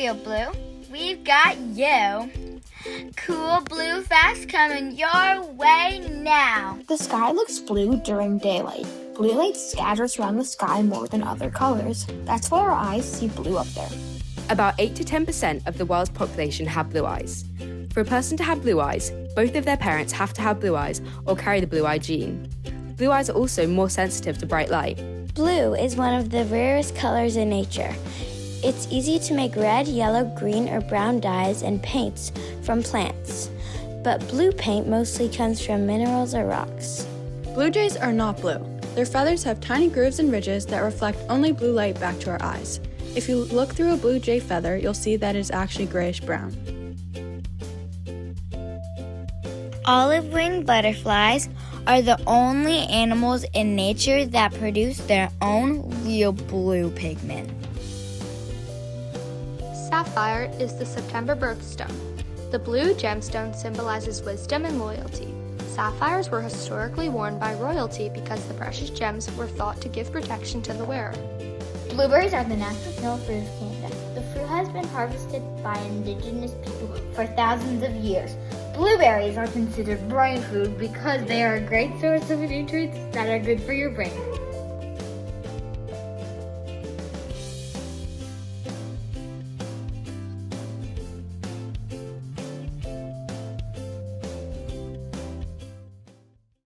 real blue. We've got you. Cool blue facts coming your way now. The sky looks blue during daylight. Blue light scatters around the sky more than other colors. That's why our eyes see blue up there. About 8 to 10% of the world's population have blue eyes. For a person to have blue eyes, both of their parents have to have blue eyes or carry the blue eye gene. Blue eyes are also more sensitive to bright light. Blue is one of the rarest colors in nature. It's easy to make red, yellow, green, or brown dyes and paints from plants. But blue paint mostly comes from minerals or rocks. Blue jays are not blue. Their feathers have tiny grooves and ridges that reflect only blue light back to our eyes. If you look through a blue jay feather, you'll see that it's actually grayish-brown. Olive-winged butterflies are the only animals in nature that produce their own real blue pigment. Sapphire is the September birthstone. The blue gemstone symbolizes wisdom and loyalty. Sapphires were historically worn by royalty because the precious gems were thought to give protection to the wearer. Blueberries are the national fruit of Canada. The fruit has been harvested by indigenous people for thousands of years. Blueberries are considered brain food because they are a great source of nutrients that are good for your brain.